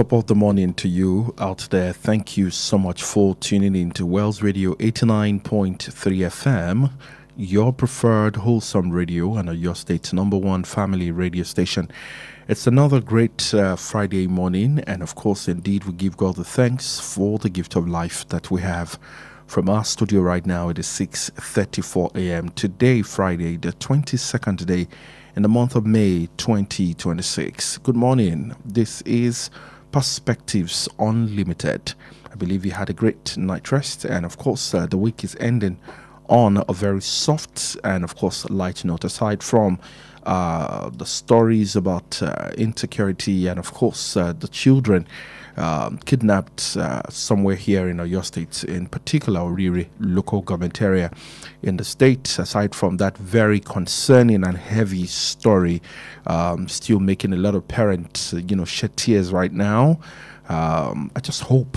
top of the morning to you out there. Thank you so much for tuning in to Wells Radio 89.3 FM, your preferred wholesome radio and your state's number one family radio station. It's another great Friday morning, and of course, indeed, we give God the thanks for the gift of life that we have. From our studio right now, it is 6:34 a.m. Today, Friday, the 22nd day in the month of May 2026. Good morning. This is Perspectives Unlimited. I believe you had a great night rest, and of course, the week is ending on a very soft and, of course, light note. Aside from the stories about insecurity and, of course, the children kidnapped somewhere here in Oyo State, in particular Oriri local government area in the state. Aside from that very concerning and heavy story, still making a lot of parents, shed tears right now. I just hope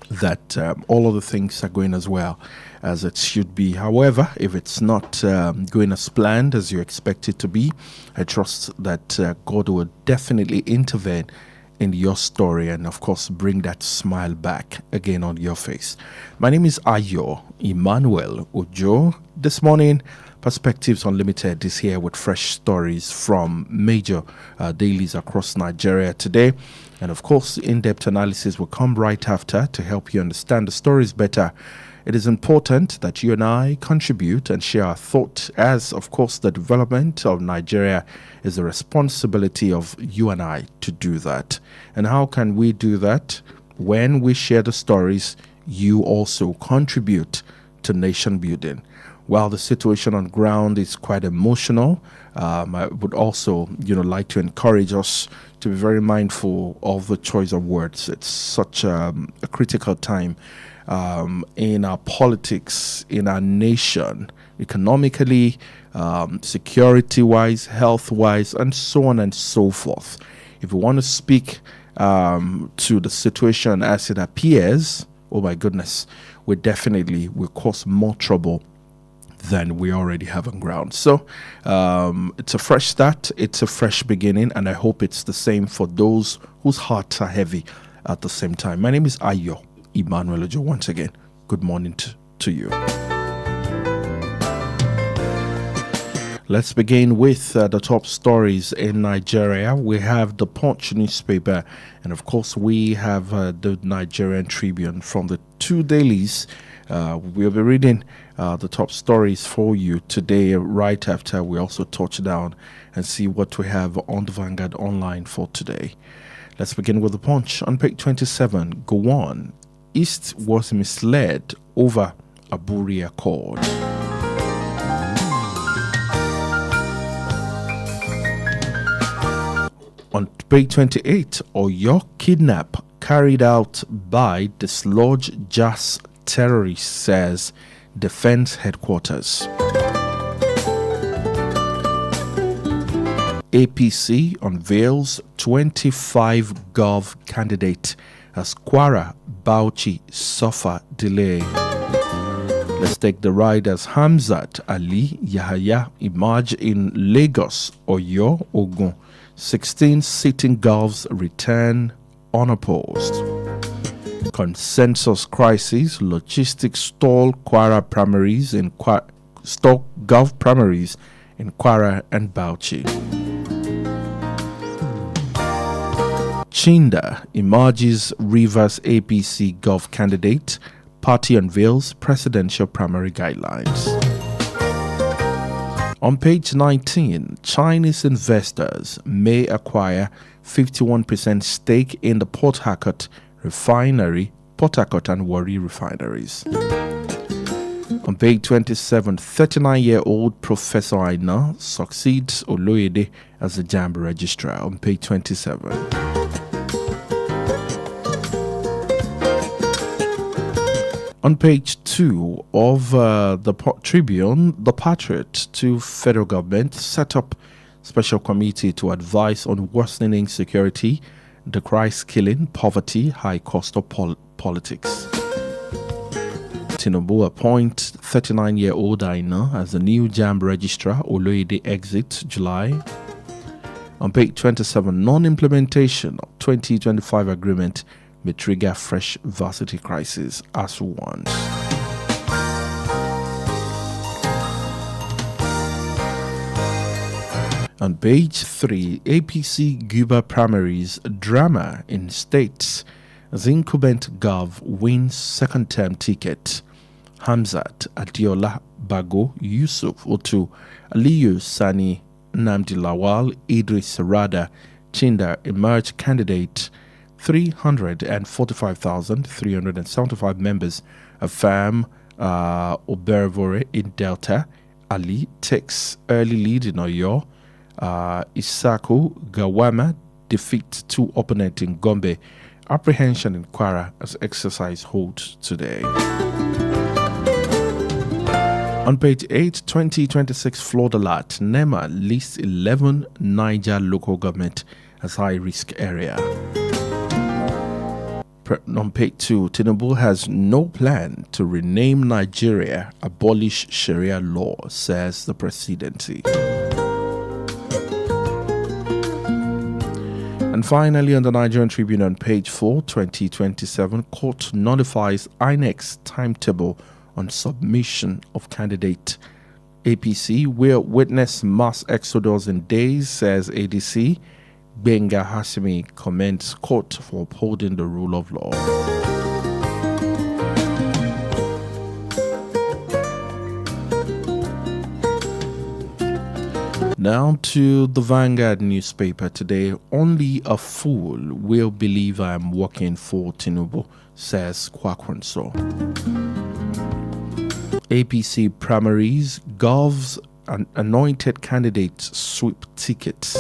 that all of the things are going as well as it should be. However, if it's not going as planned as you expect it to be, I trust that God will definitely intervene in your story and, of course, bring that smile back again on your face. My name is Ayo Emmanuel Ojo. This morning, Perspectives Unlimited is here with fresh stories from major dailies across Nigeria today. And, of course, in-depth analysis will come right after to help you understand the stories better. It is important that you and I contribute and share our thought, as, of course, the development of Nigeria is the responsibility of you and I to do that. And how can we do that? When we share the stories, you also contribute to nation building. While the situation on ground is quite emotional, I would also, like to encourage us to be very mindful of the choice of words. It's such a critical time in our politics, in our nation, economically, security-wise, health-wise, and so on and so forth. If we want to speak to the situation as it appears, oh my goodness, we definitely will cause more trouble than we already have on ground. So it's a fresh start, it's a fresh beginning, and I hope it's the same for those whose hearts are heavy at the same time. My name is Ayo Emmanuel Ojo. Once again, good morning to you. Let's begin with the top stories in Nigeria. We have the Punch newspaper, and of course we have the Nigerian Tribune. From the two dailies, we'll be reading the top stories for you today, right after we also touch down and see what we have on the Vanguard online for today. Let's begin with the Punch. On page 27, go on. East was misled over Aburi Accord. On page 28, Oyo kidnap carried out by dislodged Jas terrorists, says Defense Headquarters. APC unveils 25 Gov candidate as Kwara Bauchi suffer delay. Let's take the ride as Hamzat Ali Yahaya emerge in Lagos, Oyo, Ogun. 16 sitting Govs return unopposed. Consensus crisis, logistics stall Kwara primaries in stall Gov primaries in Kwara and Bauchi. Chinda emerges Rivers APC Gov candidate. Party unveils presidential primary guidelines. On page 19, Chinese investors may acquire 51% stake in the Port Harcourt refinery, Port Harcourt and Warri refineries. On page 27, 39-year-old Professor Aina succeeds Oloyede as the JAMB registrar. On page 27. On page 2 of the Tribune, the Patriot to federal government set up special committee to advise on worsening security, decries killing, poverty, high cost of politics. Tinubu appoints 39-year-old Aina as the new JAMB registrar. Oloyede exits July. On page 27, non-implementation of 2025 agreement may trigger fresh varsity crisis as warned. On page 3, APC Guba primaries drama in states as incumbent Gov wins second-term ticket. Hamzat Adiola Bago Yusuf Otu Aliyu Sanni Namdi Lawal Idris Rada Chinda emerged candidate. 345,375 members affirm Obervore in Delta. Ali takes early lead in Oyo. Isaku Gawama defeats two opponents in Gombe. Apprehension in Kwara as exercise holds today. On page 8, 2026 flood alert. NEMA lists 11 Niger local government as high-risk area. On page 2, Tinubu has no plan to rename Nigeria, abolish Sharia law, says the presidency. And finally, on the Nigerian Tribune on page 4, 2027, court nullifies INEC's timetable on submission of candidate. APC will witness mass exodus in days, says ADC. Benga Hashimi commends court for upholding the rule of law. Now to the Vanguard newspaper today. Only a fool will believe I am working for Tinubu, says Kwakwanso. APC primaries, Gov's anointed candidates sweep tickets.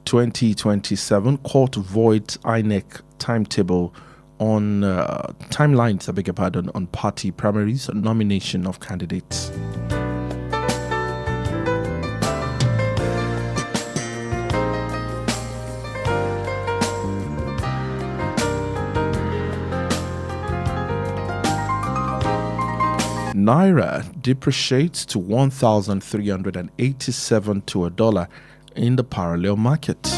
2027 court voids INEC timetable on timelines, on party primaries and nomination of candidates. Naira depreciates to 1,387 to a dollar in the parallel market.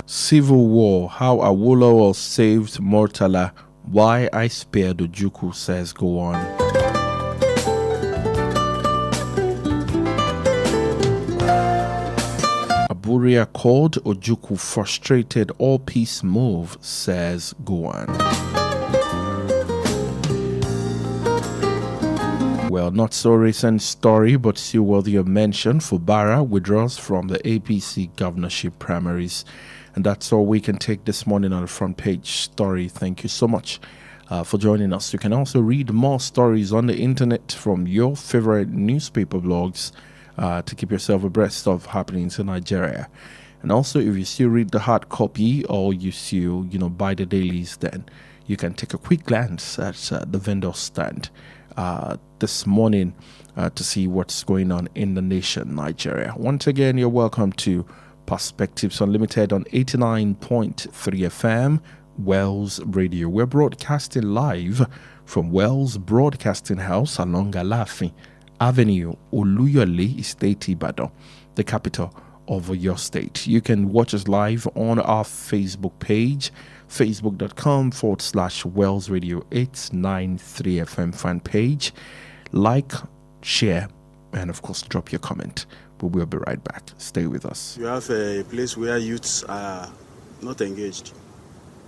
Civil War, how Awolowo saved Murtala, why I spared Ojukwu, says go on. Aburia called Ojukwu frustrated all peace move, says go on. Well, not so recent story, but still worthy of mention. Fubara withdraws from the APC governorship primaries. And that's all we can take this morning on the front page story. Thank you so much for joining us. You can also read more stories on the internet from your favorite newspaper blogs to keep yourself abreast of happenings in Nigeria. And also, if you still read the hard copy or you still, buy the dailies, then you can take a quick glance at the vendor stand this morning to see what's going on in the nation, Nigeria. Once again, you're welcome to Perspectives Unlimited on 89.3 FM, Wells Radio. We're broadcasting live from Wells Broadcasting House along Alafin Avenue, Oluyole Estate, Ibadan, the capital of your state. You can watch us live on our Facebook page, facebook.com/Wells Radio 893 FM fan page. Like, share, and of course, drop your comment. But we'll be right back. Stay with us. You have a place where youths are not engaged.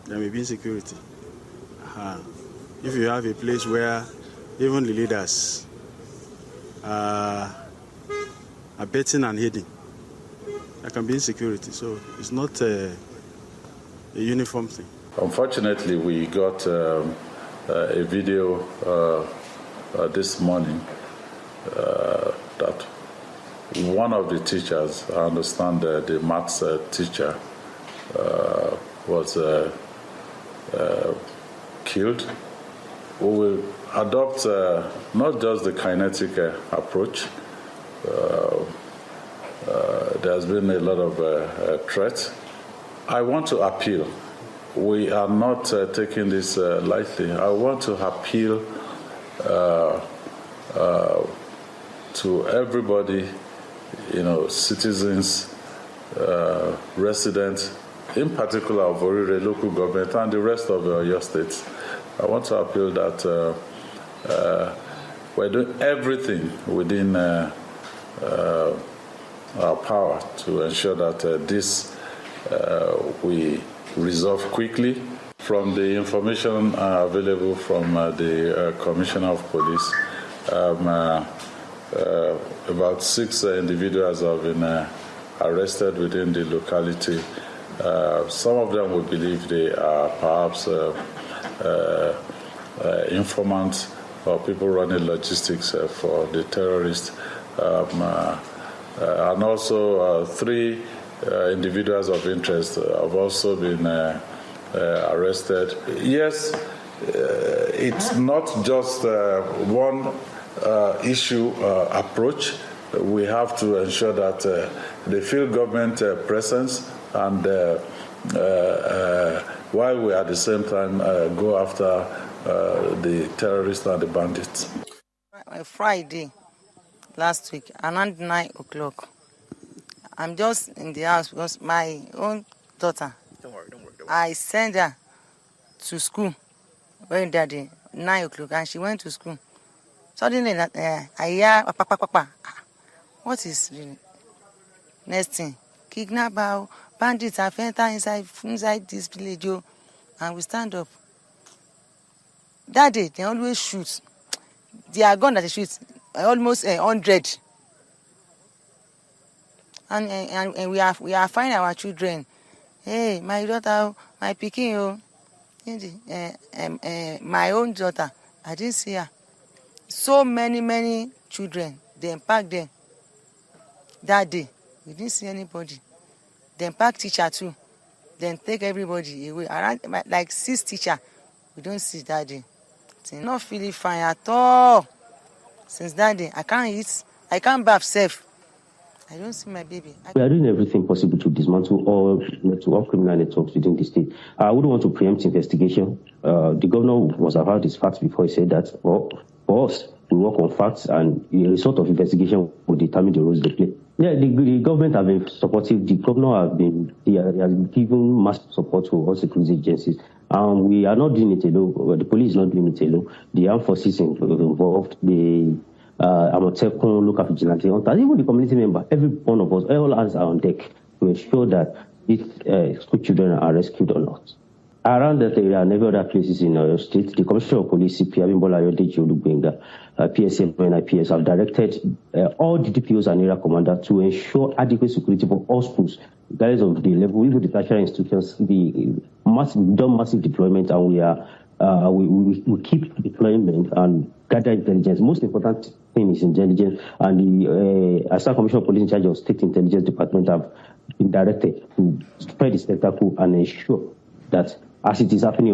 There may be insecurity. If you have a place where even the leaders are betting and hiding, there can be insecurity. So it's not a uniform thing. Unfortunately, we got a video this morning that one of the teachers, I understand the maths teacher, was killed we will adopt not just the kinetic approach. There's been a lot of threats. I want to appeal. We are not taking this lightly. I want to appeal to everybody, citizens, residents, in particular of Orire local government and the rest of your states. I want to appeal that we're doing everything within our power to ensure that this we resolve quickly. From the information available from the Commissioner of Police, about 6 individuals have been arrested within the locality. Some of them we believe they are perhaps informants or people running logistics for the terrorists. And also 3 individuals of interest have also been arrested. Yes, it's not just one issue approach. We have to ensure that they feel government presence and while we at the same time go after the terrorists and the bandits. Friday last week around 9 o'clock. I'm just in the house because my own daughter, don't worry. I sent her to school when daddy 9 o'clock and she went to school. Suddenly I hear papa. What is really? Next thing, kidnapper, bandits have entered inside this village, and we stand up. That day they always shoot. They are gun that they shoot almost 100. And we are finding our children. Hey, my daughter, my pikin, my own daughter, I didn't see her. So many children, they packed them. That day, we didn't see anybody. Then pack teacher too. Then take everybody away. Around like 6 teachers, we don't see that day. I'm not feeling fine at all. Since that day, I can't eat. I can't bath safe. I don't see my baby. We are doing everything possible to dismantle all criminal networks within the state. I wouldn't want to preempt investigation. The governor must have heard his facts before he said that. For us, we work on facts, and the result of investigation will determine the roles they play. Yeah, the government have been supportive. The governor has given massive support to all security agencies. We are not doing it alone. The police is not doing it alone. The armed forces involved, the Amotekun, local vigilante, even the community member, every one of us, all hands are on deck to ensure that these school children are rescued or not. Around that area and every other places in our state, the Commissioner of Police, CP Abimbola Ayodeji Olugbenga, PSF and IPS have directed all the DPOs and area commanders to ensure adequate security for all schools, regardless of the level, even the tertiary institutions. We've done massive deployment, and we keep deployment and gather intelligence. Most important thing is intelligence, and the Assistant Commissioner of Police in charge of State Intelligence Department have been directed to spread the spectacle and ensure that as it is happening,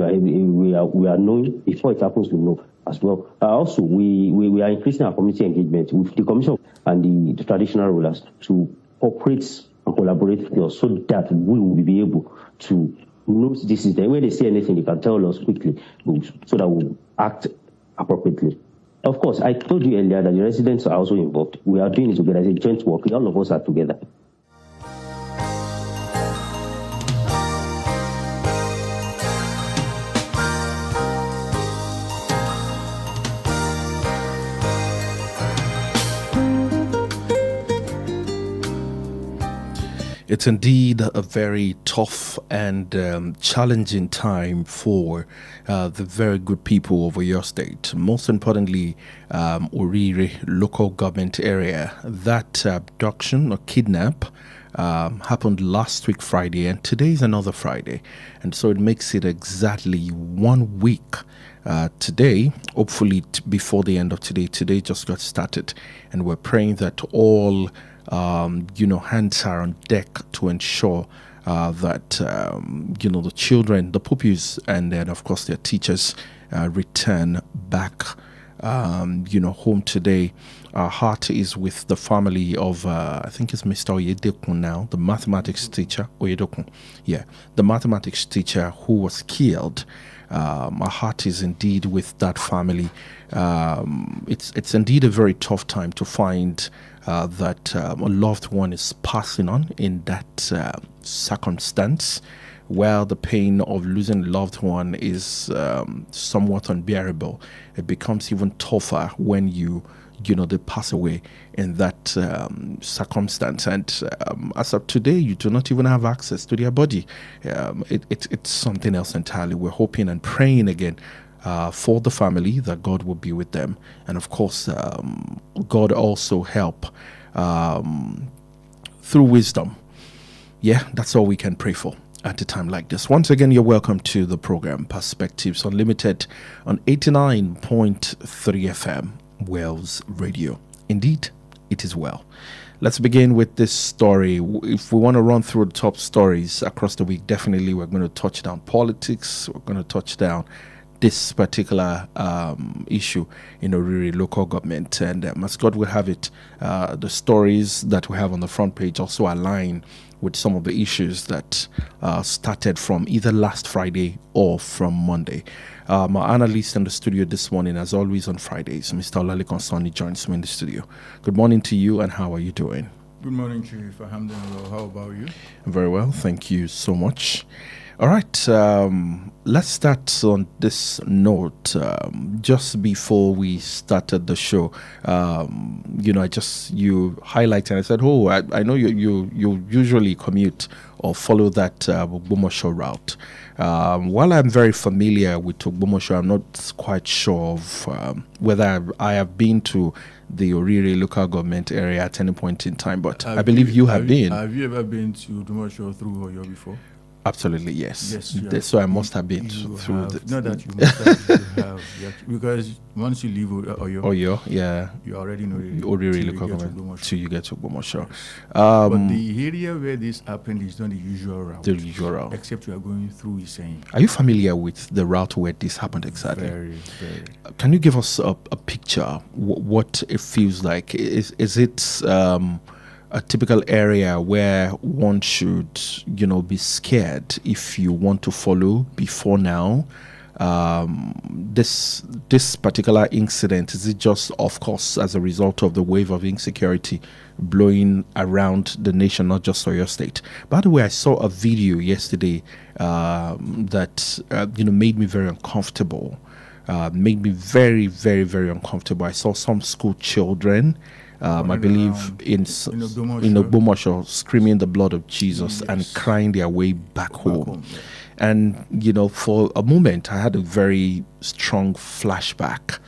we are knowing before it happens. We know as well. Also, we are increasing our community engagement with the Commission and the traditional rulers to cooperate and collaborate with us, so that we will be able to know this is the when they say anything, they can tell us quickly, so that we'll act appropriately. Of course, I told you earlier that the residents are also involved. We are doing it together as a joint work. All of us are together. It's indeed a very tough and challenging time for the very good people of your state. Most importantly, Orire local government area. That abduction or kidnap happened last week Friday, and today is another Friday. And so it makes it exactly 1 week. Today, hopefully before the end of today just got started. And we're praying that all hands are on deck to ensure that the children, the pupils, and then of course their teachers return back home today. Our heart is with the family of I think it's Mr. Oyedokun now, the mathematics teacher. Oyedokun, yeah, the mathematics teacher who was killed. Our heart is indeed with that family. It's indeed a very tough time to find that a loved one is passing on in that circumstance, where the pain of losing a loved one is somewhat unbearable. It becomes even tougher when they pass away in that circumstance. And as of today, you do not even have access to their body. It's something else entirely. We're hoping and praying again for the family, that God will be with them. And of course, God also help through wisdom. Yeah, that's all we can pray for at a time like this. Once again, you're welcome to the program Perspectives Unlimited on 89.3 FM, Wales Radio. Indeed, it is well. Let's begin with this story. If we want to run through the top stories across the week, definitely we're going to touch down politics. We're going to touch down this particular issue in Oriri local government. And as God will have it, the stories that we have on the front page also align with some of the issues that started from either last Friday or from Monday. My analyst in the studio this morning, as always on Fridays, Mr. Olalikon Sanni, joins me in the studio. Good morning to you, and how are you doing? Good morning, Chief. Alhamdulillah. How about you? Very well, thank you so much. All right, let's start on this note. Just before we started the show, you highlighted, and I said, "Oh, I know you usually commute or follow that Ogbomoso route." While I'm very familiar with Ogbomoso, I'm not quite sure of whether I have been to the Oriri local government area at any point in time. But I believe you have been. Have you ever been to Ogbomoso through Oyo before? Absolutely, yes. Yes, so I must have been through this. Not that you must have, because once you leave Oyo, yeah, you already know Oriri local government till you get to Ogbomoso. But the area where this happened is not the usual route. The usual route. Except you are going through Iseyin. Are you familiar with the route where this happened exactly? Very, very. Can you give us a picture, what it feels like? Is it a typical area where one should, be scared if you want to follow before now? This particular incident, is it just, of course, as a result of the wave of insecurity blowing around the nation, not just Oyo State? By the way, I saw a video yesterday that made me very uncomfortable. Made me very, very, very uncomfortable. I saw some school children, I believe in Ogbomoso, screaming the blood of Jesus, yes, and crying their way back home. Yeah. And, for a moment, I had a very strong flashback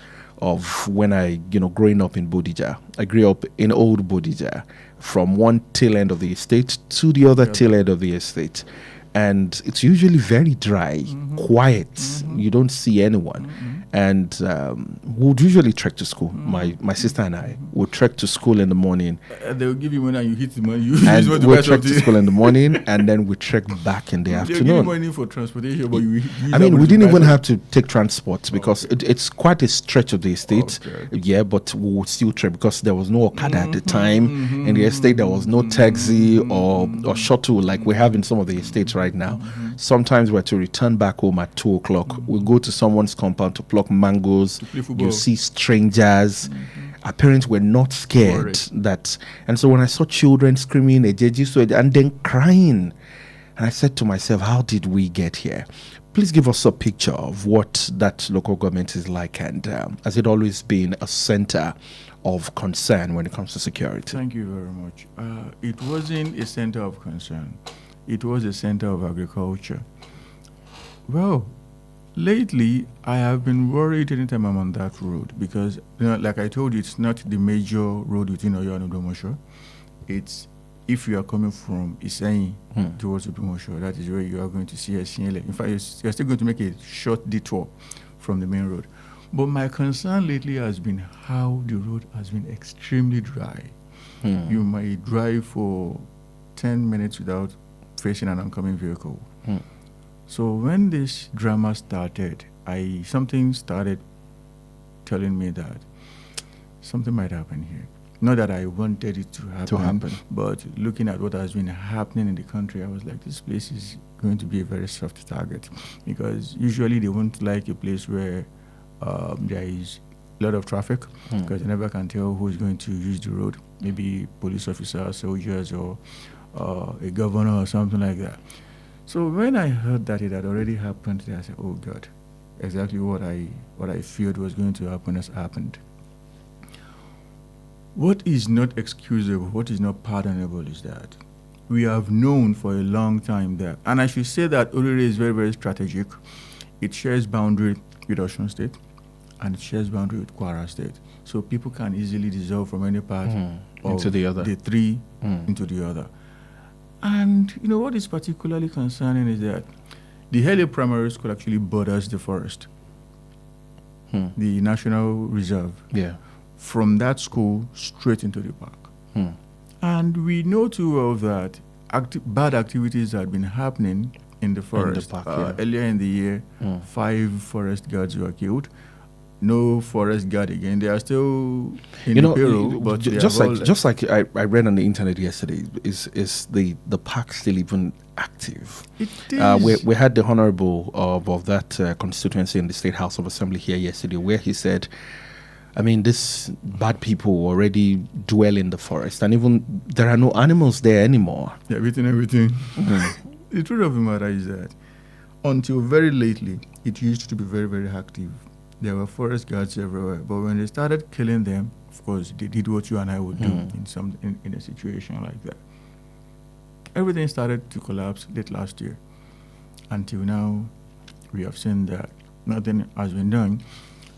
of when I, growing up in Bodija. I grew up in old Bodija, from one tail end of the estate to the other tail end of the estate. And it's usually very dry, quiet. You don't see anyone. And we would usually trek to school. My sister and I would trek to school in the morning. They will give you money and you hit the money. And we'll trek to school in the morning, and then we trek back in the afternoon. They'll give you money for transportation, but you we didn't even have to take transport because it's quite a stretch of the estate. Okay. Yeah, but we would still trek because there was no Okada at the time. In the estate, there was no taxi or shuttle like we have in some of the estates right now. Sometimes we're to return back home at 2 o'clock. We go to someone's compound to pluck mangoes. You see strangers. Our parents were not scared that. And so when I saw children screaming Ejejisu and then crying, and I said to myself, how did we get here? Please give us a picture of what that local government is like, and has it always been a center of concern when it comes to security? Thank you very much. It wasn't a center of concern. It was a center of agriculture. Well, lately, I have been worried anytime I'm on that road because, like I told you, it's not the major road between Oyo and Ogbomoso. It's if you are coming from Iseyin towards Ogbomoso, that is where you are going to see Eshiele. In fact, you're still going to make a short detour from the main road. But my concern lately has been how the road has been extremely dry. You might drive for 10 minutes without facing an oncoming vehicle. So when this drama started, something started telling me that something might happen here. Not that I wanted it to happen, but looking at what has been happening in the country, I was like, this place is going to be a very soft target, because usually they won't like a place where there is a lot of traffic, because you never can tell who is going to use the road. Maybe police officers, soldiers, or a governor or something like that. So when I heard that it had already happened, I said, oh God, exactly what I feared was going to happen has happened. What is not excusable, what is not pardonable is that we have known for a long time that, and I should say that Orire is very, very strategic. It shares boundary with Osun State, and it shares boundary with Kwara State. So people can easily dissolve from any part into the other. The three into the other. And you know what is particularly concerning is that the Hele Primary School actually borders the forest, the National Reserve. Yeah. From that school straight into the park. And we know too well that bad activities had been happening in the forest. In the park, Earlier in the year, 5 forest guards were killed. No forest guard again. They are still in the payroll, but just like I read on the internet yesterday, is the park still even active? It is. We had the honorable of that constituency in the State House of Assembly here yesterday, where he said, I mean, these bad people already dwell in the forest, and even there are no animals there anymore. Yeah, everything. The truth of the matter is that until very lately, it used to be very, very active. There were forest guards everywhere, but when they started killing them, of course, they did what you and I would do in a situation like that. Everything started to collapse late last year. Until now, we have seen that nothing has been done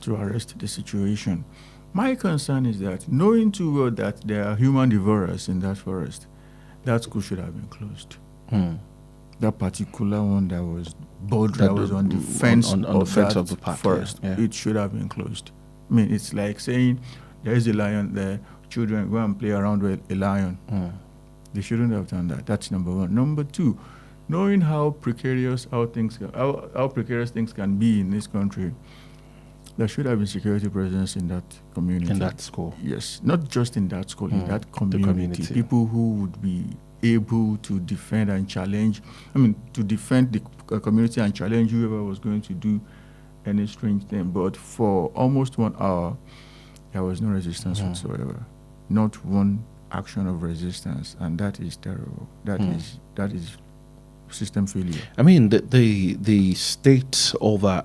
to arrest the situation. My concern is that, knowing too well that there are human devourers in that forest, that school should have been closed. That particular one that was on the fence of the park forest, it should have been closed. I mean, it's like saying there is a lion there, children go and play around with a lion. They shouldn't have done that. That's number one. Number two, knowing how precarious precarious things can be in this country, there should have been security presence in that community. In that school. Yes, not just in that school, in that community. People who would be able to defend and challenge, to defend the community and challenge whoever was going to do any strange thing. But for almost 1 hour, there was no resistance whatsoever. Not one action of resistance, and that is terrible. That is system failure. I mean, the state over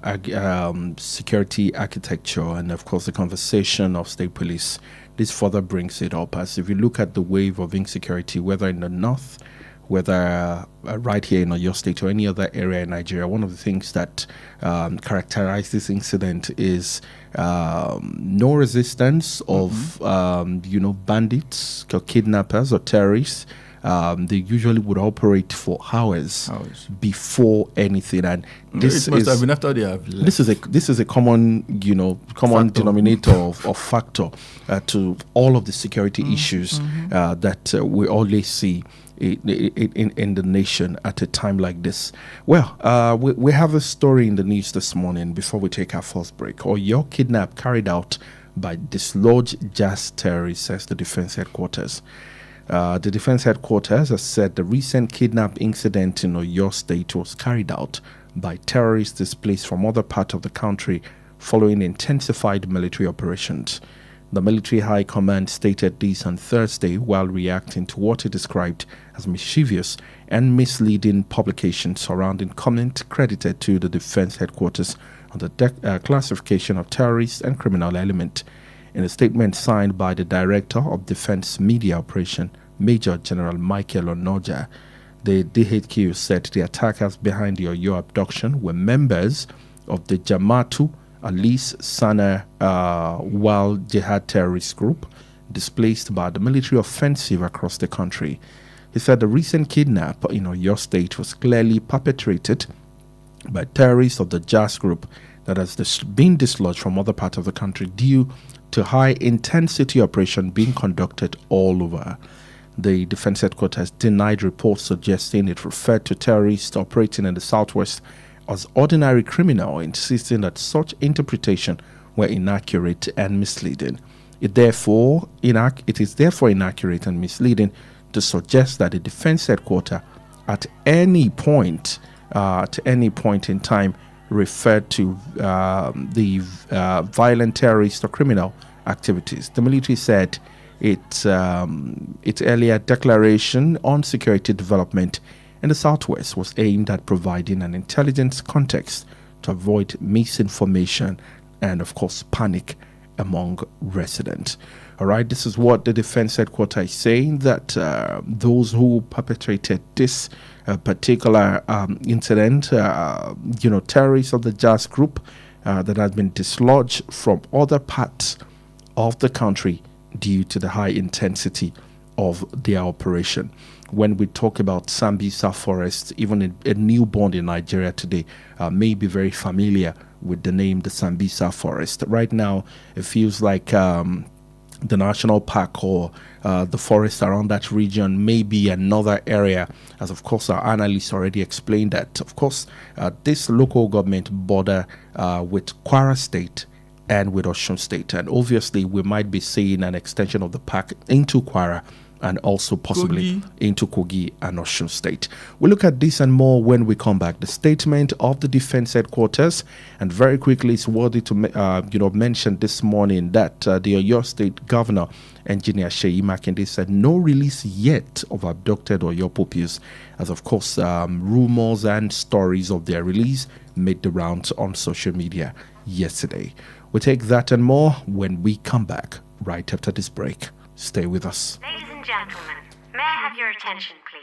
security architecture, and of course the conversation of state police, this further brings it up. As if you look at the wave of insecurity, whether in the north, whether right here in Oyo State or any other area in Nigeria, one of the things that characterize this incident is no resistance of bandits or kidnappers or terrorists. They usually would operate for hours before anything, and this must have been after they have left. This is a common denominator of factor to all of the security issues that we always see in the nation at a time like this. Well, we have a story in the news this morning before we take our first break. Oyo kidnap carried out by dislodged jazz terrorists, says the Defense Headquarters. The Defense Headquarters has said the recent kidnap incident in Oyo State was carried out by terrorists displaced from other parts of the country following intensified military operations. The Military High Command stated this on Thursday while reacting to what it described as mischievous and misleading publications surrounding comment credited to the Defense Headquarters on the classification of terrorists and criminal element. In a statement signed by the Director of Defense Media Operation, Major General Michael Onoja, the DHQ said the attackers behind the Oyo abduction were members of the Jama'atu Alis Sana Wal Jihad terrorist group displaced by the military offensive across the country. He said the recent kidnap in Oyo State was clearly perpetrated by terrorists of the JAS group that has been dislodged from other parts of the country due to high-intensity operation being conducted all over. The Defense Headquarters denied reports suggesting it referred to terrorists operating in the southwest as ordinary criminal, insisting that such interpretation were inaccurate and misleading. It is therefore inaccurate and misleading to suggest that the defense headquarters at any point in time referred to the violent terrorist or criminal activities. The military said its earlier declaration on security development in the Southwest was aimed at providing an intelligence context to avoid misinformation and, of course, panic among residents. All right, this is what the defense headquarters is saying, that those who perpetrated this particular incident, terrorists of the Jazz Group that has been dislodged from other parts of the country due to the high intensity of their operation. When we talk about Sambisa Forest, even a newborn in Nigeria today may be very familiar with the name the Sambisa Forest. Right now, it feels like the national park or the forest around that region may be another area, as of course our analysts already explained that. Of course, this local government border with Kwara State and with Osun State, and obviously we might be seeing an extension of the park into Kwara and also possibly into Kogi and Osun State. We'll look at this and more when we come back. The statement of the defense headquarters, and very quickly, it's worthy to mention this morning that the Oyo State Governor, Engineer Seyi Makinde, said no release yet of abducted Oyo pupils, as of course rumors and stories of their release made the rounds on social media yesterday. We'll take that and more when we come back right after this break. Stay with us. Ladies and gentlemen, may I have your attention, please?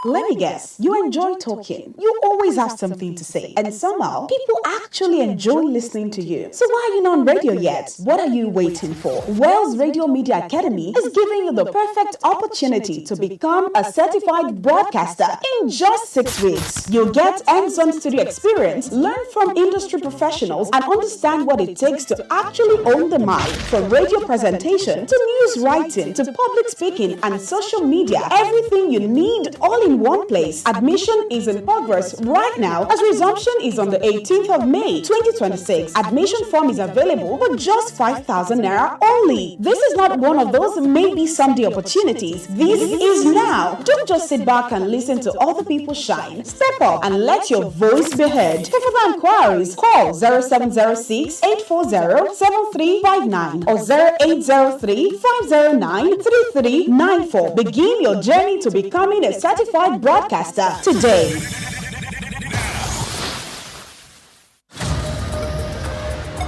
Let me guess, you enjoy talking. You always have something to say. And somehow, people actually enjoy listening to you. So why are you not on radio yet? What are you waiting for? Wells Radio Media Academy is giving you the perfect opportunity to become a certified broadcaster in just 6 weeks. You'll get hands-on studio experience, learn from industry professionals, and understand what it takes to actually own the mic. From radio presentation to news writing to public speaking and social media, everything you need all in one place. Admission is in progress right now as resumption is on the 18th of May 2026. Admission form is available for just 5,000 naira only. This is not one of those maybe someday opportunities. This is now. Don't just sit back and listen to other people shine. Step up and let your voice be heard. For further inquiries, call 0706 840 7359 or 0803 509 3394. Begin your journey to becoming a certified broadcaster today.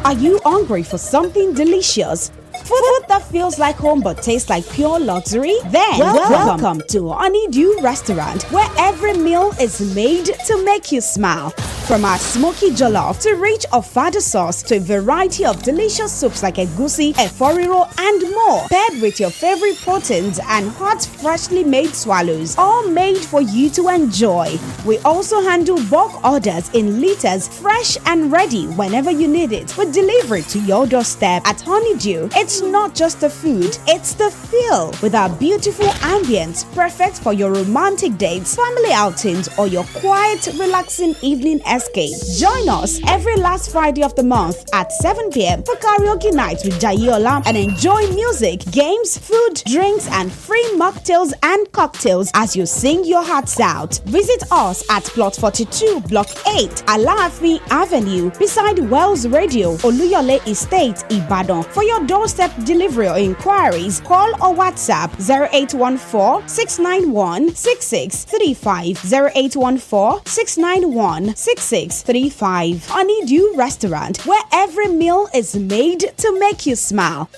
Are you hungry for something delicious? Food that feels like home but tastes like pure luxury? Then welcome to Honeydew Restaurant, where every meal is made to make you smile. From our smoky jollof to rich ofada sauce to a variety of delicious soups like egusi, eforiro, and more, paired with your favorite proteins and hot, freshly made swallows, all made for you to enjoy. We also handle bulk orders in liters, fresh and ready whenever you need it, with delivery to your doorstep. At Honeydew, it's not just the food, it's the feel, with our beautiful ambience, perfect for your romantic dates, family outings, or your quiet, relaxing evening escape. Join us every last Friday of the month at 7 p.m. for karaoke night with Jayola and enjoy music, games, food, drinks, and free mocktails and cocktails as you sing your hearts out. Visit us at Plot 42, Block 8, Alaafin Avenue, beside Wells Radio, Oluyole Estate, Ibadan. For your doorstep delivery or inquiries, call or WhatsApp 0814-691-6635, 0814-691-6635. Honeydew Restaurant, where every meal is made to make you smile.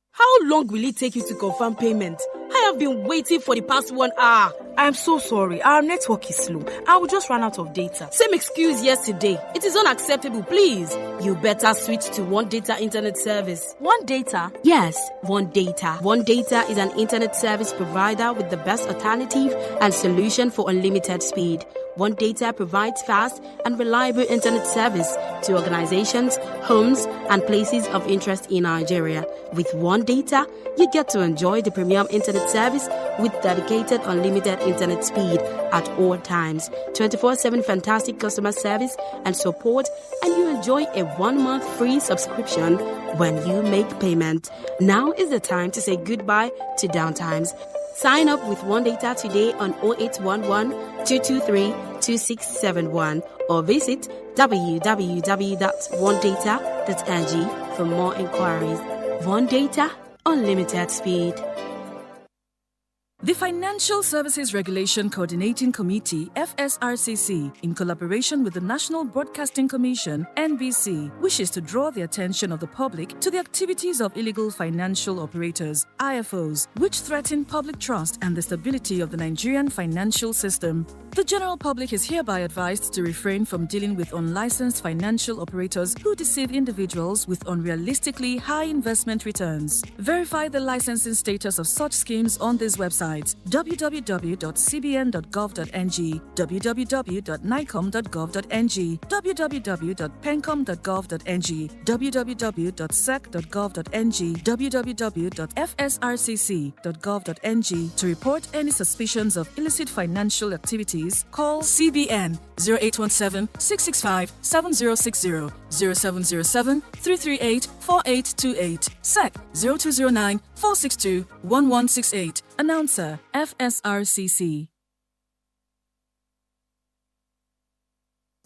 How long will it take you to confirm payment? I have been waiting for the past 1 hour. I'm so sorry. Our network is slow. I will just run out of data. Same excuse yesterday. It is unacceptable, please. You better switch to One Data Internet Service. One Data? Yes, One Data. One Data is an internet service provider with the best alternative and solution for unlimited speed. One Data provides fast and reliable internet service to organizations, homes, and places of interest in Nigeria. With One Data, you get to enjoy the premium internet service with dedicated unlimited internet speed at all times, 24/7 fantastic customer service and support, and you enjoy a 1-month free subscription when you make payment. Now is the time to say goodbye to downtimes. Sign up with One Data today on 0811 223 2671 or visit www.onedata.ng for more inquiries. One Data, unlimited speed. The Financial Services Regulation Coordinating Committee, FSRCC, in collaboration with the National Broadcasting Commission, NBC, wishes to draw the attention of the public to the activities of illegal financial operators, IFOs, which threaten public trust and the stability of the Nigerian financial system. The general public is hereby advised to refrain from dealing with unlicensed financial operators who deceive individuals with unrealistically high investment returns. Verify the licensing status of such schemes on these websites: www.cbn.gov.ng, www.nicom.gov.ng, www.pencom.gov.ng, www.sec.gov.ng, www.fsrcc.gov.ng. To report any suspicions of illicit financial activities, call CBN 0817-665-7060, 0707-338-4828, SEC 0209-462-1168. Announcer, FSRCC.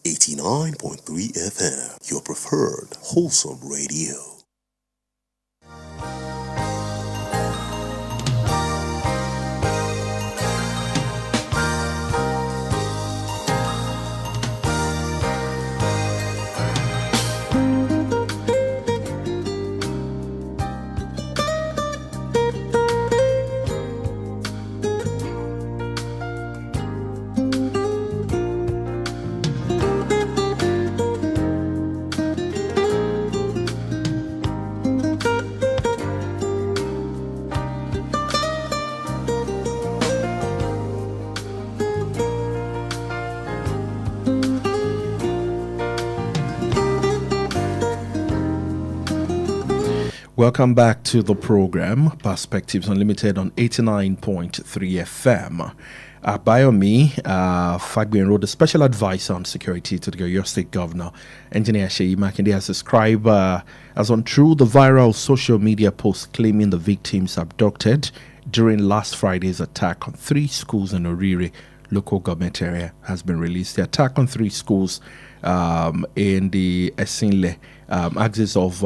89.3 FM, your preferred wholesome radio. Welcome back to the program, Perspectives Unlimited on 89.3 FM. Bayomi Fagbenro, the Special Advisor on Security to the Oyo State Governor, Engineer Sheyi Makinde, has described as untrue the viral social media post claiming the victims abducted during last Friday's attack on 3 schools in Orire local government area has been released. The attack on 3 schools in the Esinle axis of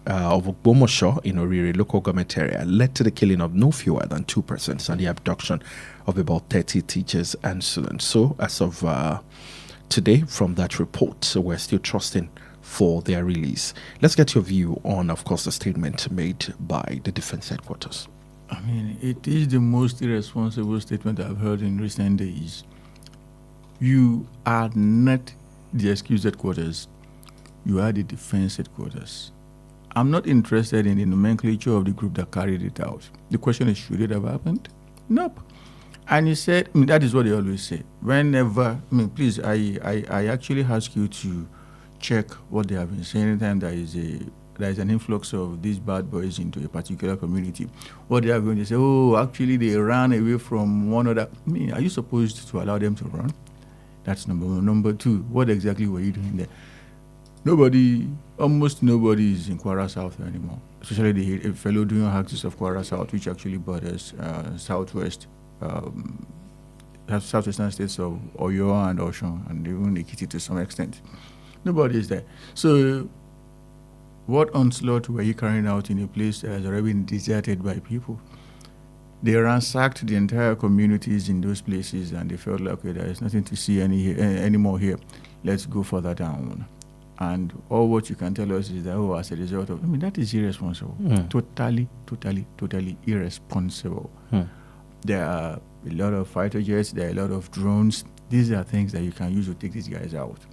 Ogbomosho in Orire local government area led to the killing of no fewer than 2 persons and the abduction of about 30 teachers and students. So as of today, from that report, we're still trusting for their release. Let's get your view on, of course, the statement made by the Defense Headquarters. I mean, it is the most irresponsible statement I've heard in recent days. You are not the excuse headquarters. You are the Defense Headquarters. I'm not interested in the nomenclature of the group that carried it out. The question is, should it have happened? Nope. And he said, I mean, that is what they always say. Whenever, I mean, please, I actually ask you to check what they have been saying. Anytime there is an influx of these bad boys into a particular community, what they are going to say, oh, actually they ran away from one other. I mean, are you supposed to allow them to run? That's number one. Number two, what exactly were you doing there? Almost nobody is in Kwara South anymore, especially the fellow doing axis of Kwara South, which actually borders southwestern states of Oyo and Osun, and even Ekiti to some extent. Nobody is there. So what onslaught were you carrying out in a place that has already been deserted by people? They ransacked the entire communities in those places, and they felt like, okay, there is nothing to see anymore here. Let's go further down. And all what you can tell us is that, oh, as a result of, I mean, that is irresponsible. Totally irresponsible. There are a lot of fighter jets, there are a lot of drones. These are things that you can use to take these guys out.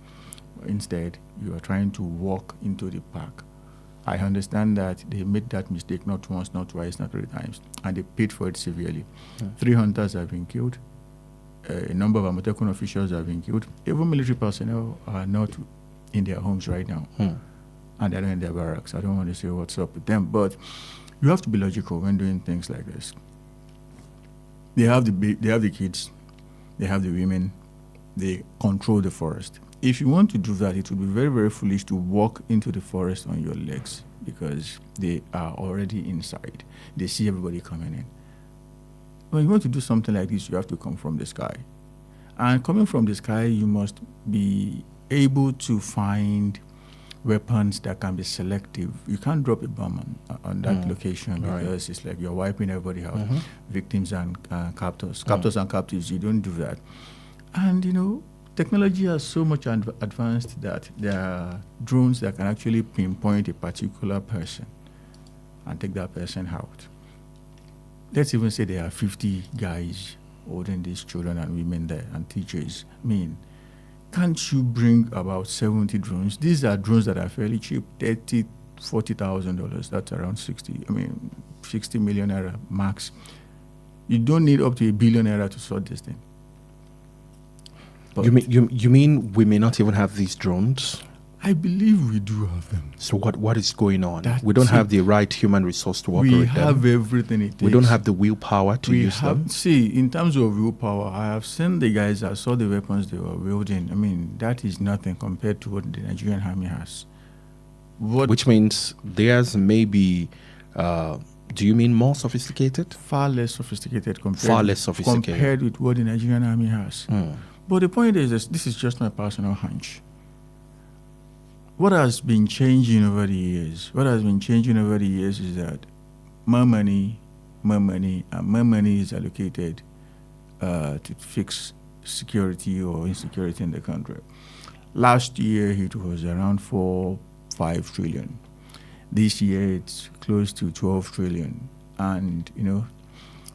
Instead, you are trying to walk into the park. I understand that they made that mistake not once, not twice, not 3 times, and they paid for it severely. 3 hunters have been killed. a number of Amotekun officials have been killed. Even military personnel are not in their homes right now. And they're not in their barracks. I don't want to say what's up with them, but you have to be logical when doing things like this. They have the kids, they have the women, they control the forest. If you want to do that, it would be very, very foolish to walk into the forest on your legs because they are already inside. They see everybody coming in. When you want to do something like this, you have to come from the sky. And coming from the sky, you must be able to find weapons that can be selective. You can't drop a bomb on that location because it's like you're wiping everybody out, victims and captors. Captors and captives, you don't do that. And, you know, technology has so much advanced that there are drones that can actually pinpoint a particular person and take that person out. Let's even say there are 50 guys holding these children and women there and teachers. I mean, can't you bring about 70 drones? These are drones that are fairly cheap, $30,000, $40,000. That's around 60 million naira max. You don't need up to $1 billion naira to sort this thing. But You mean we may not even have these drones? I believe we do have them. So what is going on? That's We don't have the right human resource to operate them. We have everything it takes. We don't have the willpower to use them. See, in terms of willpower, I have seen the guys, I saw the weapons they were wielding. I mean, that is nothing compared to what the Nigerian army has. Which means theirs may be, do you mean more sophisticated? Far less sophisticated compared with what the Nigerian army has. But the point is, this is just my personal hunch. What has been changing over the years? Is that more money, and more money is allocated to fix security or insecurity in the country. Last year, it was around 4-5 trillion. This year, it's close to 12 trillion. And, you know,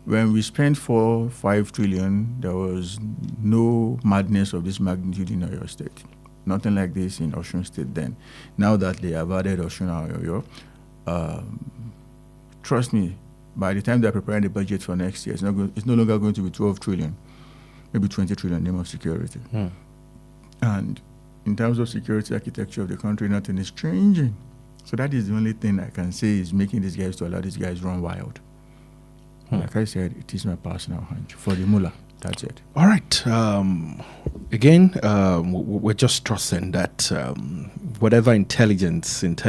when we spent 4-5 trillion, there was no madness of this magnitude in Oyo State. Nothing like this in Osun State then. Now that they have added Osun and Oyo, trust me, by the time they're preparing the budget for next year, it's no longer going to be 12 trillion, maybe 20 trillion in the name of security. And in terms of security architecture of the country, nothing is changing. So that is the only thing I can say is making these guys to allow these guys run wild. Like I said, it is my personal hunch for the mullah. That's it. All right. Again, we're just trusting that whatever intelligence seems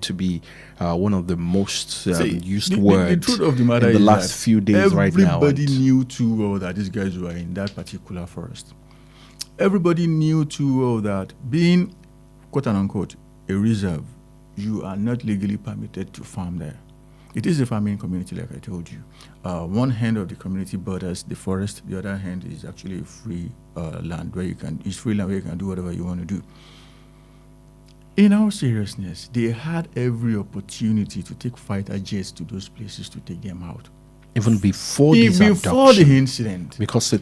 to be one of the most used words the truth of the matter in the is last few days right now. Everybody knew too well that these guys were in that particular forest. Everybody knew too well that being, quote unquote, a reserve, you are not legally permitted to farm there. It is a farming community, like I told you. One hand of the community borders the forest. The other hand is actually free land where you can do whatever you want to do. In all seriousness, they had every opportunity to take fighter jets to those places to take them out. Even before this before the incident, because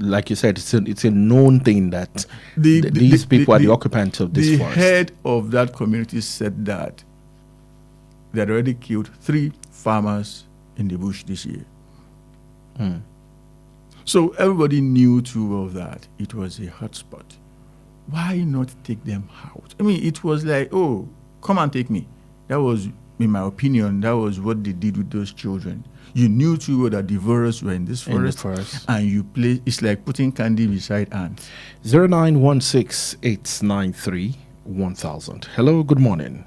like you said, it's a known thing that these people are the occupants of this forest. The head of that community said that they had already killed 3 farmers in the bush this year. So everybody knew too well that it was a hotspot. Why not take them out? I mean, it was like, oh, come and take me. That was, in my opinion, that was what they did with those children. You knew too well that the devourers were in this forest, and you play. It's like putting candy beside ants. 0916-893-1000. Hello, good morning.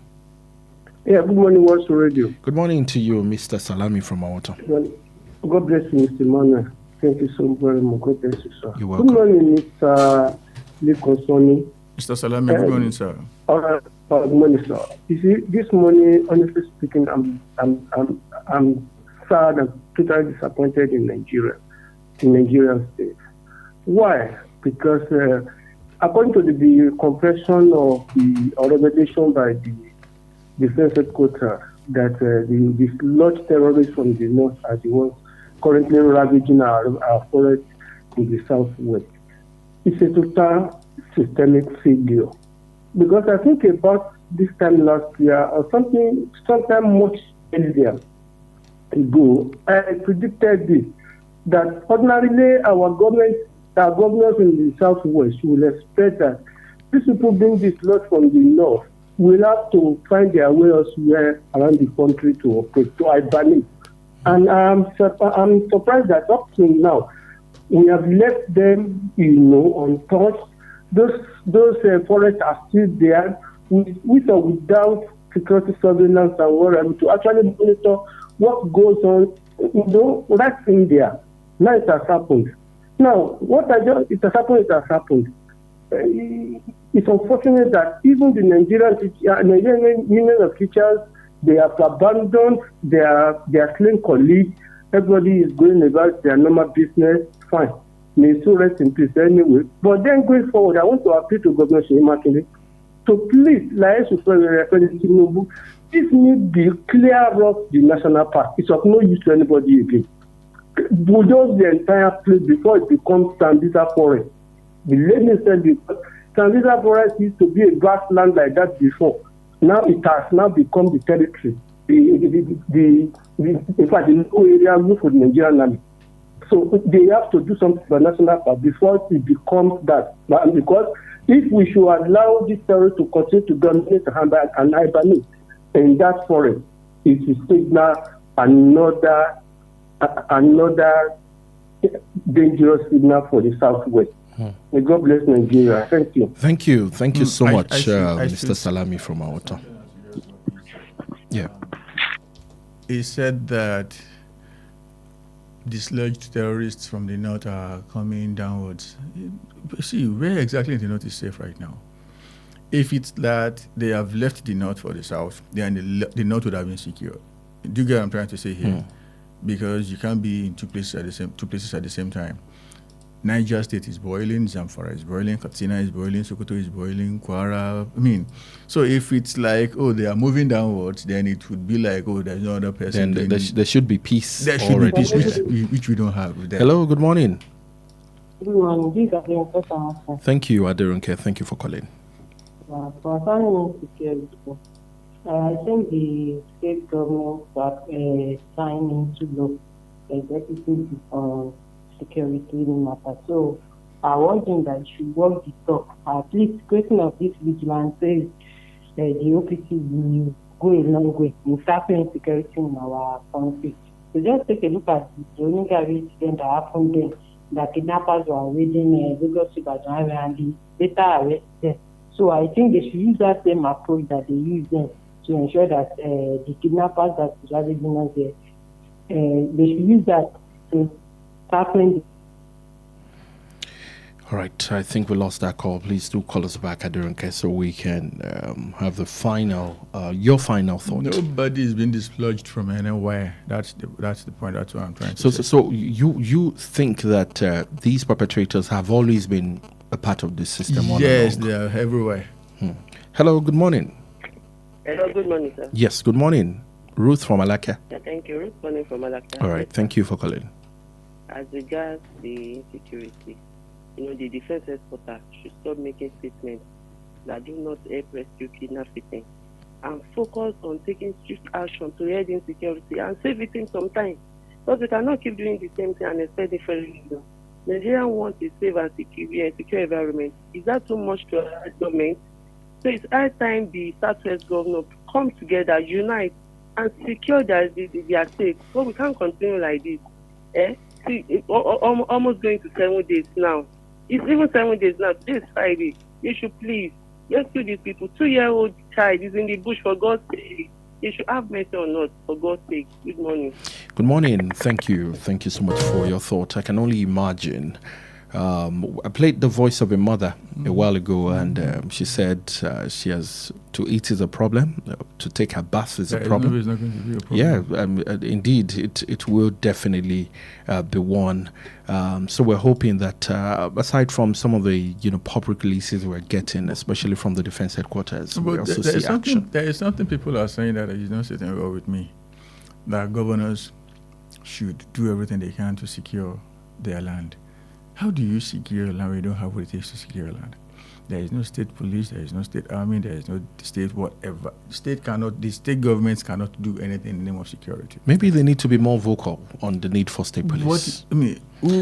Yeah, good morning, What's Radio. Good morning to you, Mr. Salami from Awata. God bless you, Mr. Manuel. Thank you so very much. God bless you, sir. You're welcome. Good morning, Mr. Lekonsoni. Mr. Salami, good morning, sir. Good morning, sir. You see, this morning, honestly speaking, I'm sad and totally disappointed in Nigerian state. Why? Because according to the confession of the revelation by the defense headquarters that the lodged terrorists from the north are the ones currently ravaging our forest in the southwest. It's a total systemic failure. Because I think about this time last year or sometime much earlier ago, I predicted this that ordinarily our governors in the southwest will expect that these people being dislodged from the north will have to find their way elsewhere around the country to operate, to hibernate. And I'm surprised that up to now, we have left them, untouched. Those forests are still there, with or without security surveillance and whatever, to actually monitor what goes on, right in there. Now it has happened. Now, it has happened. It's unfortunate that even the Nigerian Union of Teachers, they have abandoned their slain colleagues. Everybody is going about their normal business. Fine. May so rest in peace anyway. But then going forward, I want to appeal to Governor Seyi Makinde to please, this new bill clear up the national park. It's of no use to anybody again. Bulldoze the entire place before it becomes Sambisa Forest. The lady said Sambisa Forest used to be a grassland like that before. Now it has now become the territory. In fact, the whole area ruled for the Nigerian army. So they have to do something for national park before it becomes that. Because if we should allow this terror to continue to dominate and hibernate in that forest, it will signal another dangerous signal for the southwest. May God bless Nigeria. Thank you. Thank you so much, Mr. Salami from Awota. Yeah. He said that dislodged terrorists from the north are coming downwards. See, where exactly in the north is safe right now? If it's that they have left the north for the south, then the north would have been secure. Do you get what I'm trying to say here? Because you can't be in two places at the same time. Niger State is boiling, Zamfara is boiling, Katsina is boiling, Sokoto is boiling, Kwara. So if it's like, they are moving downwards, then it would be like, there's no other person. Then there should be peace. There should be peace, which we don't have. Hello, good morning. Good morning. Thank you, Aderunke. Thank you for calling. Concerning security, I think the state government are signing to law executive on security matter. So I want them that should work the talk. At least creating of this vigilance says the OPC will go a long way in tackling security in our country. So just take a look at the Oninga incident that happened then, that kidnappers were raiding Lagos Ibadan and the later arrested. So I think they should use that same approach that they use then to ensure that the kidnappers that is ravaging us there, they should use that to tackling. All right, I think we lost that call. Please do call us back, Aderunke, so we can have the final, your final thought. Nobody's been dislodged from anywhere. That's the point. That's what I'm trying to say. So you think that these perpetrators have always been a part of this system? Yes, they are everywhere. Hello, good morning. Hello, good morning, sir. Yes, good morning. Ruth from Alaka. Yeah, thank you. Ruth calling from Alaka. All right, thank you for calling. As regards the insecurity, the defense exporter should stop making statements that do not help rescue kidnapping and focus on taking strict action to end insecurity and save victims some time. Because we cannot keep doing the same thing and expect different results. Nigerians want a safe and secure environment. Is that too much to our government? So it's high time the Southwest governor come together, unite, and secure their state. So we can't continue like this. See, it's almost going to 7 days now. It's even 7 days now. Today is Friday. You should please rescue these people. 2-year-old child is in the bush, for God's sake. You should have mercy on us, for God's sake. Good morning. Good morning. Thank you. Thank you so much for your thought. I can only imagine. I played the voice of a mother a while ago, and she said she has to eat is a problem, to take her bath is a problem. It's not going to be a problem. Yeah, indeed, it will definitely be one. So we're hoping that aside from some of the public releases we're getting, especially from the defense headquarters, we also see action. There is something people are saying that is not sitting well with me. That governors should do everything they can to secure their land. How do you secure land when you don't have what it takes to secure land? There is no state police, there is no state army, there is no state whatever. The state governments cannot do anything in the name of security. Maybe they need to be more vocal on the need for state police.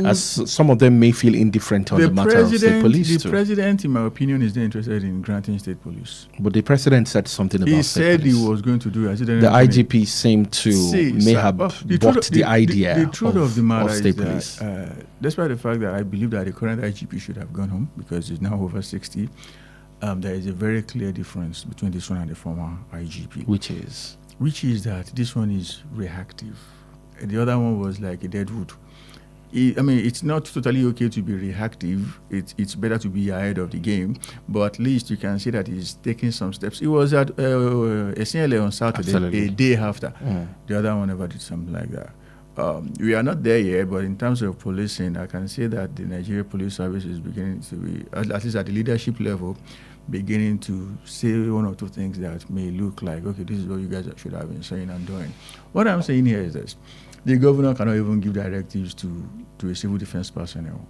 As some of them may feel indifferent on the matter of state police. The president, in my opinion, is not interested in granting state police. But the president said something about state police. He said he was going to do it. The IGP seemed to have bought the idea the truth of the matter state is police. Despite the fact that I believe that the current IGP should have gone home because he's now over 60, there is a very clear difference between this one and the former IGP. Which is that this one is reactive. The other one was like a dead wood. It's not totally okay to be reactive. It's better to be ahead of the game, but at least you can see that he's taking some steps. He was at SNLA on Saturday, a day after. The other one never did something like that. We are not there yet, but in terms of policing, I can say that the Nigeria Police Service is beginning to be, at least at the leadership level, beginning to say one or two things that may look like, okay, this is what you guys should have been saying and doing. What I'm saying here is this. The governor cannot even give directives to a civil defense personnel.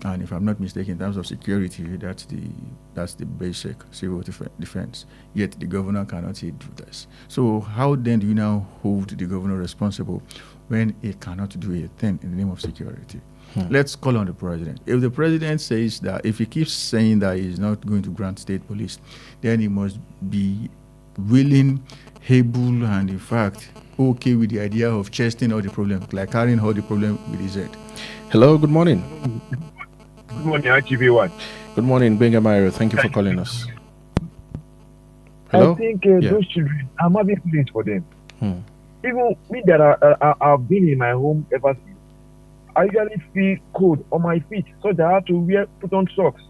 And if I'm not mistaken, in terms of security, that's the basic civil defense. Yet the governor cannot say do this. So how then do you now hold the governor responsible when he cannot do a thing in the name of security? Let's call on the president. If the president says that, if he keeps saying that he's not going to grant state police, then he must be willing, able, and in fact, okay with the idea of chesting all the problems, like carrying all the problem with his head. Hello, good morning. Good morning, IGBEYEWO. Good morning, Benga. Thank you for calling us. Hello? I think those children, I'm having feelings for them. Even me that I've been in my home ever since, I usually feel cold on my feet, so that I have to put on socks.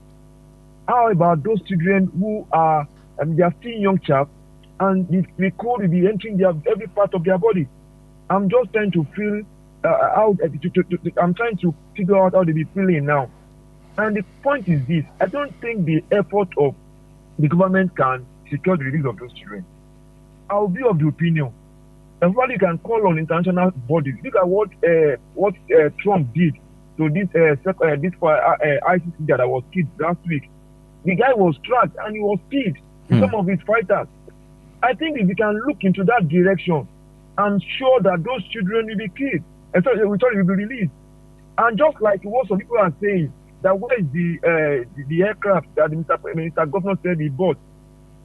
How about those children who are, they are still young chaps, and the cold will be entering every part of their body? I'm just trying to feel I'm trying to figure out how they be feeling now. And the point is this: I don't think the effort of the government can secure the release of those children. I'll be of the opinion, and probably you can call on international bodies. Look at what Trump did to this ICC that was killed last week. The guy was tracked and he was killed with some of his fighters. I think if we can look into that direction and show that those children will be killed, and so we thought it will be released. And just like what some people are saying, that where is the aircraft that the Mr. Governor said he bought?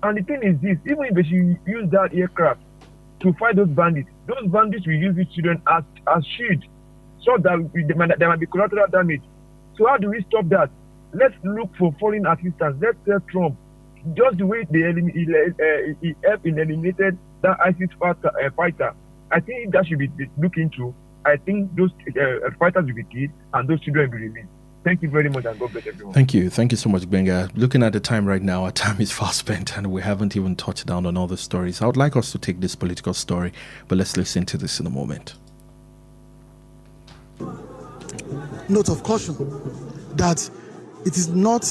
And the thing is this: even if they should use that aircraft to fight those bandits will use these children as shield, so that there might be collateral damage. So how do we stop that? Let's look for foreign assistance. Let's tell Trump, just the way he eliminated that ISIS fighter, I think that should be looked into. I think those fighters will be killed and those children will be released. Thank you very much, and God bless everyone. Thank you so much, Benga. Looking at the time right now, our time is fast spent and we haven't even touched down on all the stories. I would like us to take this political story, but let's listen to this in a moment. Note of caution that it is not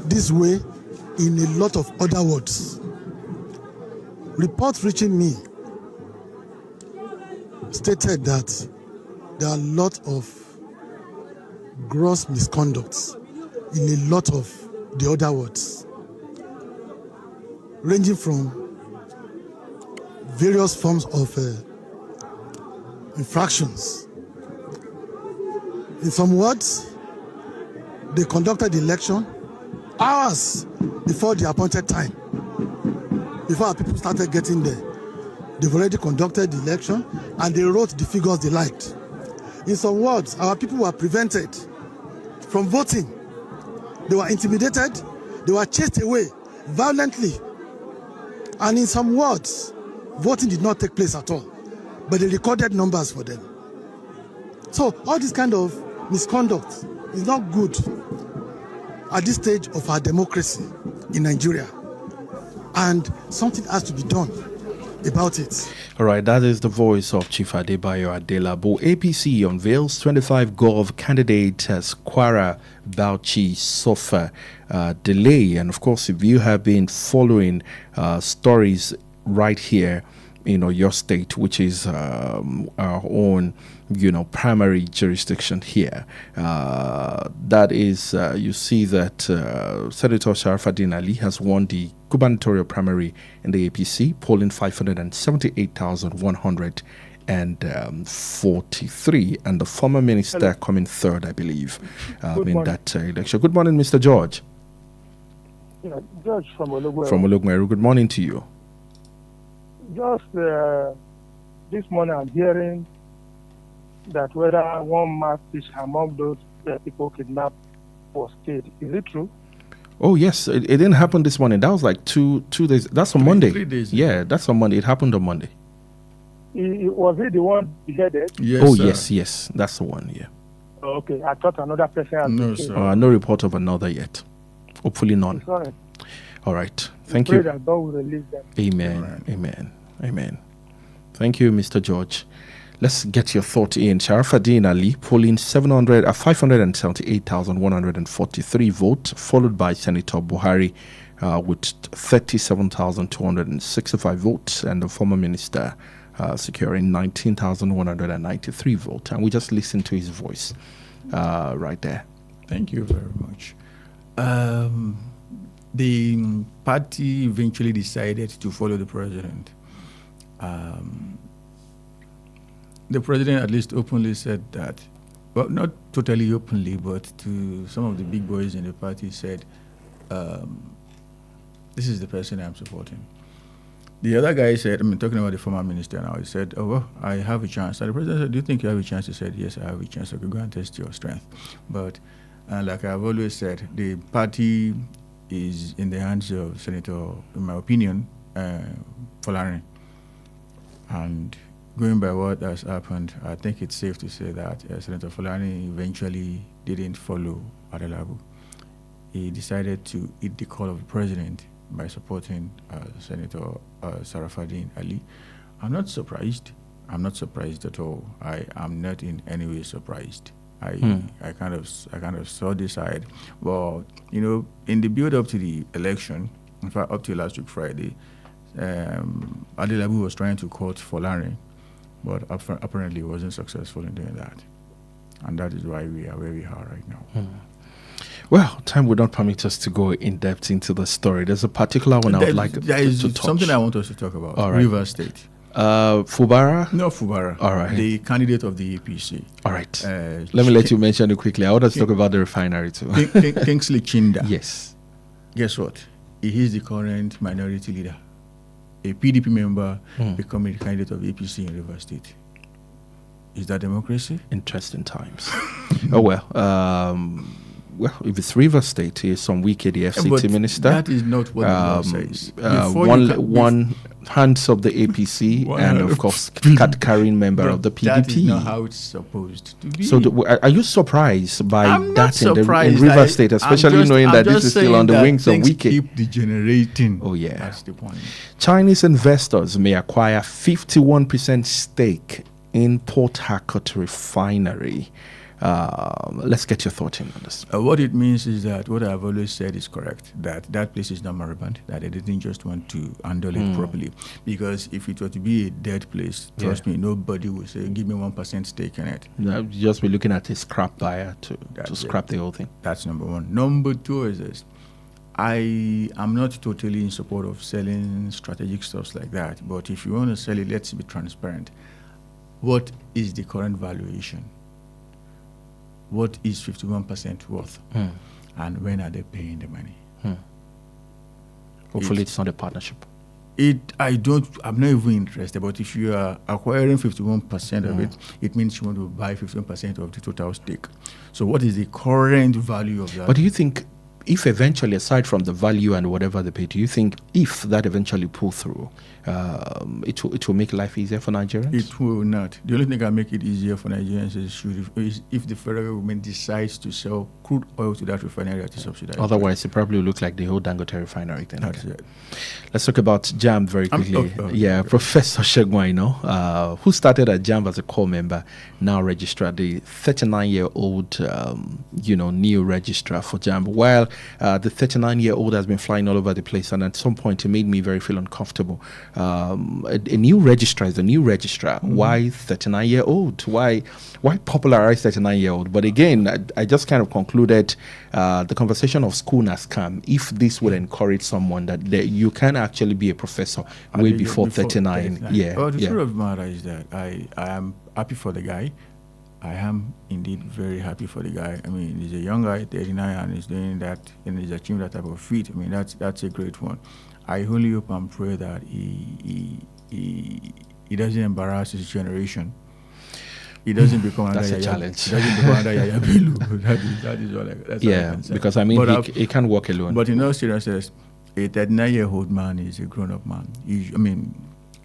this way in a lot of other words. Reports reaching me stated that there are a lot of gross misconducts in a lot of the other words, ranging from various forms of infractions. In some words, they conducted the election hours before the appointed time. Before our people started getting there, they've already conducted the election and they wrote the figures they liked. In some words, our people were prevented from voting. They were intimidated, they were chased away violently. And in some words, voting did not take place at all, but they recorded numbers for them. So all this kind of misconduct is not good at this stage of our democracy in Nigeria. And something has to be done about it. All right, that is the voice of Chief Adebayo Adelabo. APC unveils 25 Gov candidates as Kwara Bauchi suffer delay. And of course, if you have been following stories right here your state, which is our own, primary jurisdiction here. That is, you see that Senator Sharafaddin Ali has won the gubernatorial primary in the APC, polling 578,143, and the former minister coming third, I believe, in that election. Good morning, Mr. George. Yeah, George from Olugmeru. From Olugmeru. Good morning to you. Just this morning, I'm hearing that whether one mass is among those people kidnapped was killed. Is it true? Oh, yes. It didn't happen this morning. That was like two days. That's on Monday. 3 days. Yeah, that's on Monday. It happened on Monday. Was it the one beheaded? Yes. Oh, yes. That's the one, yeah. Okay. I thought another person had No, been sir. killed. No report of another yet. Hopefully none. Sorry. All right. Thank Pray you. that God will release them. Amen. Right. Amen. Thank you, Mr. George. Let's get your thought in. Sharafaddin Ali polling 578,143 votes, followed by Senator Buhari with 37,265 votes, and the former minister securing 19,193 votes. And we just listened to his voice right there. Thank you very much. The party eventually decided to follow the president. The president at least openly said that, well, not totally openly, but to some of the big boys in the party said, this is the person I'm supporting. The other guy said, talking about the former minister now, he said, oh, well, I have a chance. And the president said, do you think you have a chance? He said, yes, I have a chance. Okay, go and test your strength. But like I've always said, the party is in the hands of Senator, in my opinion, Folani. And going by what has happened, I think it's safe to say that Senator Folani eventually didn't follow Adelabu. He decided to eat the call of the president by supporting Senator Sharafaddin Ali. I'm not surprised. I'm not surprised at all. I am not in any way surprised. I kind of saw this side. But, in the build-up to the election, in fact, up to last week Friday, Adelabu was trying to court Folani, but apparently wasn't successful in doing that. And that is why we are where we are right now. Well, time would not permit us to go in depth into the story. There's a particular one I would like to touch. Something I want us to talk about. All right. Rivers State. Fubara? No, Fubara. All right. The candidate of the APC. All right. Let me let you mention it quickly. I want us to talk about the refinery too. Kingsley Chinda. Yes. Guess what? He is the current minority leader. A PDP member becoming the candidate of APC in Rivers State. Is that democracy? Interesting times. Oh, well. Well, if it's Rivers State, he's some week the FCT minister. That is not what the law says. One hands of the APC and, of course, card-carrying member of the PDP. That is not how it's supposed to be. So, are you surprised by that in surprised. Rivers State, especially knowing that this is still on the wings of Wike? Keep degenerating. Oh, yeah. That's the point. Chinese investors may acquire 51% stake in Port Harcourt refinery. Let's get your thought in on this. What it means is that what I've always said is correct, that place is not moribund, that they didn't just want to handle it properly. Because if it were to be a dead place, trust me, nobody would say, give me 1% stake in it. No, just be looking at a scrap buyer to scrap the whole thing. That's number one. Number two is this. I am not totally in support of selling strategic stuff like that, but if you want to sell it, let's be transparent. What is the current valuation? What is 51% worth? And when are they paying the money? Hopefully it's not a partnership. I'm not even interested, but if you are acquiring 51% of it, it means you want to buy 51% of the total stake. So what is the current value of that? But do you think, if eventually, aside from the value and whatever they pay, do you think if that eventually pull through, it will make life easier for Nigerians? It will not. The only thing that can make it easier for Nigerians is if the federal government decides to sell crude oil to that refinery at a subsidized Otherwise, it probably will look like the whole Dangote refinery thing. That's it. Let's talk about JAMB very quickly. Professor Shegwaino, who started at JAMB as a core member, now registrar, the 39-year-old, new registrar for JAMB. While the 39-year-old has been flying all over the place, and at some point it made me very feel uncomfortable. A new registrar is a new registrar. Why 39-year-old? Why popularize 39-year-old? But again, I just kind of concluded the conversation of school as scam. If this would encourage someone that you can actually be a professor way before 39. Yeah. Well, the truth of the matter is that I am happy for the guy. I am indeed very happy for the guy. I mean, he's a young guy, 39, and he's doing that, and he's achieving that type of feat. I mean, that's a great one. I only hope and pray that he doesn't embarrass his generation. He doesn't become that's a challenge. He doesn't become under Yaya Bello. That is all. That's all I can say. Because I mean, he can't walk alone. But in all seriousness, a 39-year-old man is a grown-up man.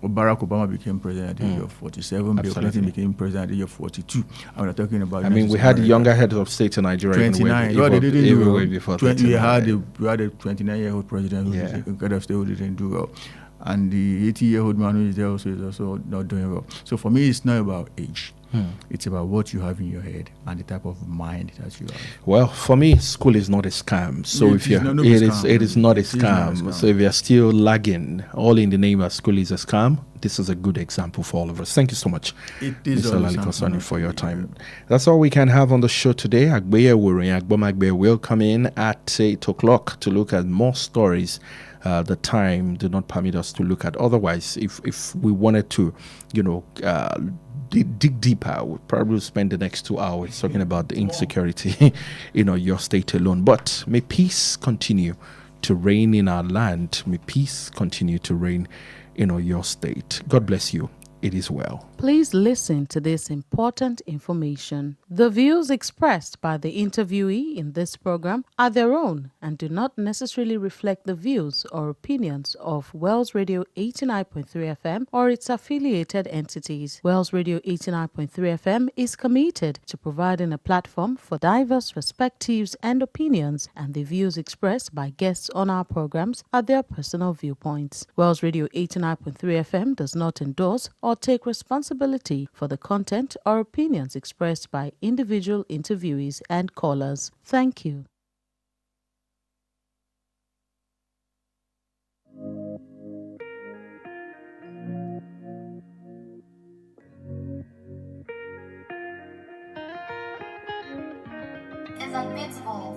Barack Obama became president at the age of 47. Bill Clinton became president at the age of 42. And we're talking about. I mean, we had younger heads of state in Nigeria. 29. Well, they didn't do well before. We had a 29-year-old president who was in head of state who didn't do well, and the 80-year-old man who is there also is also not doing well. So for me, it's not about age. It's about what you have in your head and the type of mind that you have. Well, for me, school is not a scam. So it is not a scam. So if you're still lagging, all in the name of school is a scam, this is a good example for all of us. Thank you so much, Mr. Laliko Sanni, for your time. That's all we can have on the show today. AGBONMAGBE will come in at 8 o'clock to look at more stories. The time did not permit us to look at. Otherwise, if we wanted to, dig deeper, we'll probably spend the next 2 hours talking about the insecurity your state alone. But may peace continue to reign in our land. May peace continue to reign in your state. God bless you. It is well. Please listen to this important information. The views expressed by the interviewee in this program are their own and do not necessarily reflect the views or opinions of Wells Radio 89.3 FM or its affiliated entities. Wells Radio 89.3 FM is committed to providing a platform for diverse perspectives and opinions, and the views expressed by guests on our programs are their personal viewpoints. Wells Radio 89.3 FM does not endorse or take responsibility for the content or opinions expressed by individual interviewees and callers. Thank you. Is invincible.